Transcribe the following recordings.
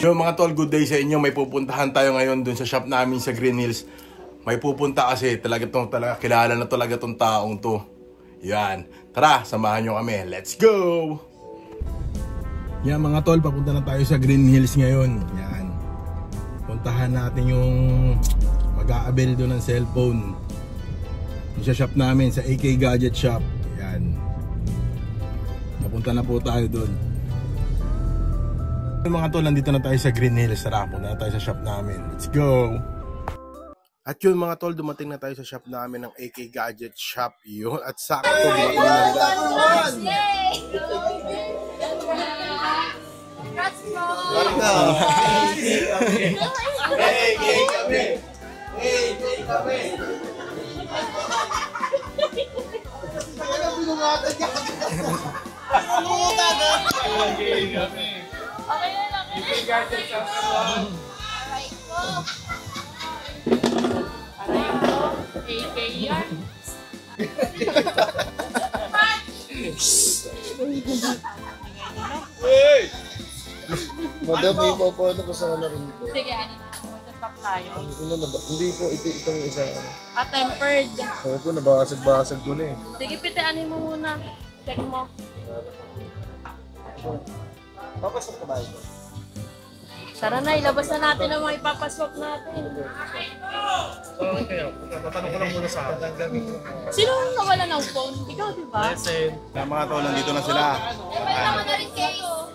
Yo mga tol, good day sa inyo. May pupuntahan tayo ngayon dun sa shop namin sa Green Hills. May pupunta kasi talaga kilala na talaga tong taong to. Yan. Tara, samahan nyo kami. Let's go! Yan mga tol, papunta na tayo sa Green Hills ngayon. Yan. Puntahan natin yung mag-aabel doon ng cellphone. Sa shop namin, sa AK Gadget Shop. Yan. Napunta na po tayo doon. Mga tol, nandito na tayo sa Green Hills. Tara, punta na tayo sa shop namin. Let's go! At yun mga tol, dumating na tayo sa shop namin ng AK Gadget Shop. Yun, at sakto dumating na nila. Okay na lang. AK Gadget Shop. Aray ko. Aray ko. AK yan. Hey! Madam, may papaano ko sa rin ito. Sige, ano na. Magtatak tayo. Hindi po, itong isa. Tempered. Sabi ko, nabasag-basag ko na eh. Sige, pitianin mo muna. Check mo. Papasok ka ba ito? Tara na, ilabas na natin ang mga ipapaswap natin. Okay, tatanong ko lang muna sa akin. Sino nawala ng phone? Ikaw, di ba? Yan mga tol, nandito na sila. Tama na rin kayo.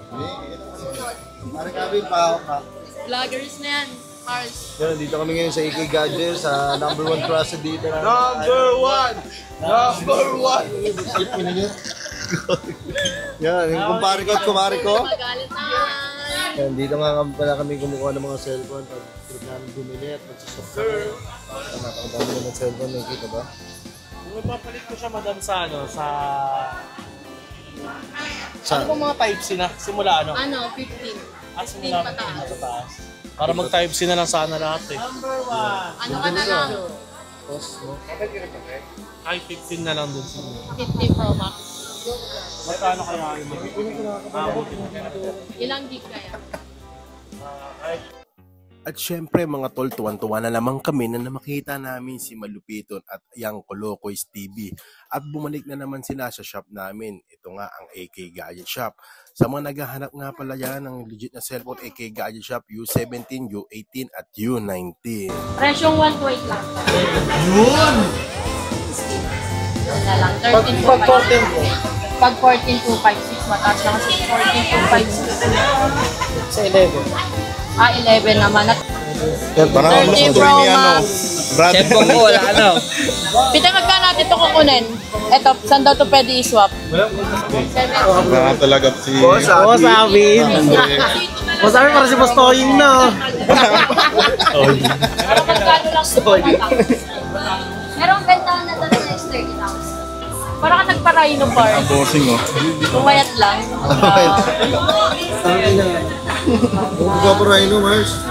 Mari kami pa. Vloggers na yan. Mars. Yan, dito kami ngayon sa AK Gadget, sa number 1 trusted dito na. Number one! Number one! Yan, yung kumpare ko at kumare ko. Magalit na. Yan, dito nga pala kami kumukuha ng mga cellphone pag trip namin bumili at magsusok kami. Napakadami naman ng cellphone, nakikita ba? Kung ipapalit ko siya, madam, sa ano, sa... Sa... Ano po mga type C na? Simula ano? Ano, 15. Ah, simula 15 pataas. Para mag-type C na lang sana lahat eh. Ano ka na lang? Post, no? Ay, 15 na lang dun sa... 15 Pro Max. Magkano kaya yun? Ilang gig kaya? At syempre mga tol, tuwan-tuwa na naman kami na makita namin si Malupiton at Yang Colocoys TV. At bumalik na naman sila sa shop namin. Ito nga ang AK Gadget Shop. Sa mga naghahanap nga pala yan ng legit na cellphone, AK Gadget Shop, U17, U18 at U19. Presyong 128 lang. Yun! Yun na lang. Pag 14 po. Pag 14,256, mataas na kasi 14,256. Sa 11. 11 naman. Yan, parang 13 Pro Max. Cellphone ko, wala ano. Pita magkano natin ito kukunin? Ito, saan daw ito pwede i-swap? Mga talaga si... Oo, sabi. O sabi para si Boss Toying na. Pero magkano lang ito mataas? Merong bentahan na doon na 30,000. Parang ka nagpa-rhino bar. Ang bossing oh. Pumayat lang. Huwag ka pa Rhino, Mars.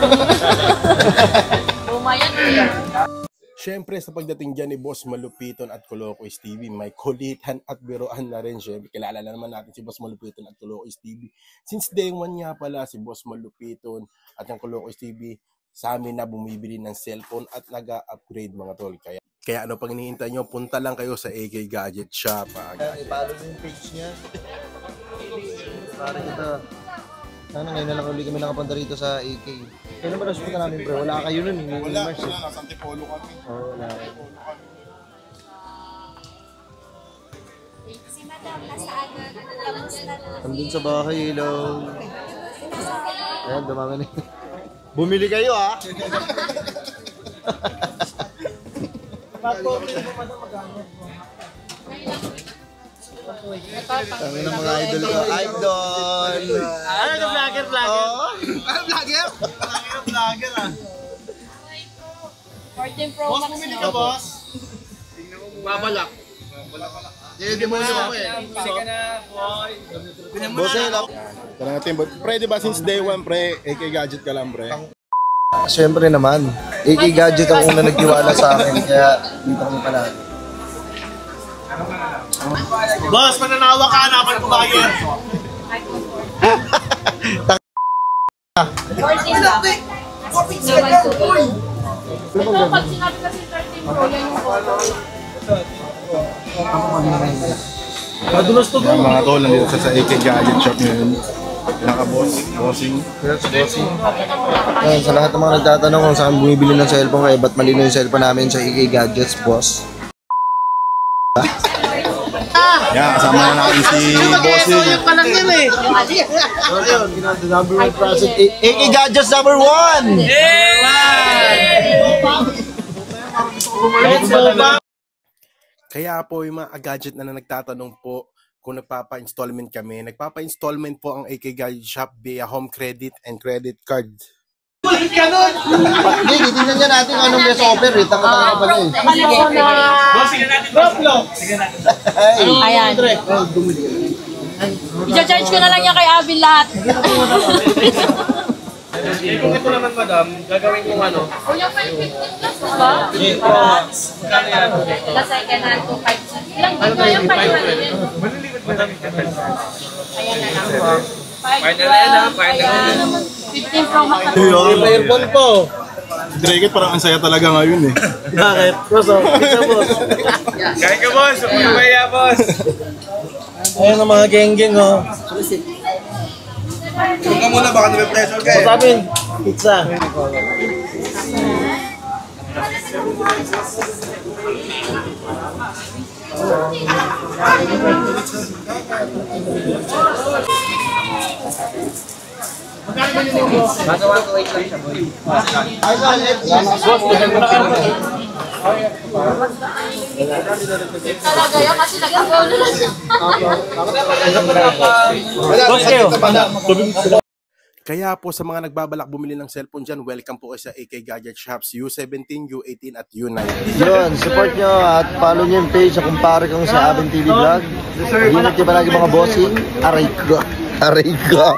Pumayat lang. Siyempre sa pagdating dyan ni Boss Malupiton at Colocoys TV, may kulitan at biroan na rin. Siyempre, kilala na naman natin si Boss Malupiton at Colocoys TV. Since day one nga pala si Boss Malupiton at ang Colocoys TV, sa amin na bumibili ng cellphone at nag-upgrade mga tol. Kaya ano pang hinihintay nyo, punta lang kayo sa AK Gadget Shop. I-follow mo yung page niya. Parang ito. Sana ngayon na lang ulit kami nakapunta rito sa AK. Kaya naman nasupunta namin bro, wala kayo nun. Wala, nasa Antipolo kami. Oo, wala. Si Madam, nasaan na? Kamusta na? Nandun sa bahay, hello. Ayan, dumami na. Bumili kayo ah! Kami ng mga idol ko. Idol! Ano ka vlogger? Oo! Ano vlogger? Vlogger ah. 14 Pro Max. Bumili ka, boss? Babalak. Hindi mo siya ako eh. Bumili ka na, boy. Boss, hello. Tara natin, pre, di ba since day one, pre, AK Gadget ka lang, pre? Siyempre naman, AK Gadget ang una nagtiwala sa akin, kaya dito kami palagi. Boss, mananawa ka, hanapan ko ba yan? Ito, pag sinabi kasi 13 Pro, yan yung photo. Madulas to Yan mga tol, nandito sa AK Gadget Shop ngayon. Bossing. Ayun, sa lahat ng mga nagtatanong kung saan bumibili ng cellphone kayo, ba't malino yung cellphone namin sa EK Gadgets, boss? Yan, kasama na natin si Bossing. So yun, the number one project, EK Gadgets number 1! Kaya po yung mga gadget na nagtatanong po kung nagpapa-installment kami. Nagpapa-installment po ang AK Gadget Shop via home credit and credit card. Hindi, titignan niya natin kung anong best offer eh. Tanga-tanga pa rin. Ayan. I-charge ko na lang yan kay Abby lahat. Kung ito naman, madam, gagawin kong ano? O yung 515 plus ba? Magkano yan? The second hand, 256. Ilang gig na yung 500? Ayan na lang. Final na yan, ha? Final na yan. 15 Pro Max na. Earphone po. Drake, parang ang saya talaga ngayon eh. Bakit? Boss, isa boss. Kaya ka, boss! Kumaya, boss! Ayun ang mga geng-geng oh. Huwag ka muna, baka nag-pressure ka eh. Sa amin, pizza. Talaga yan kasi nag-agaw na lang siya. Boss kayo. Kaya po sa mga nagbabalak bumili ng cellphone dyan, welcome po sa AK Gadget Shops U17, U18 at U9. Yun, support nyo at follow nyo yung page sa kumpare kong sa Abin TV Vlog. Unit nyo palagi mga bossing. Aray ko.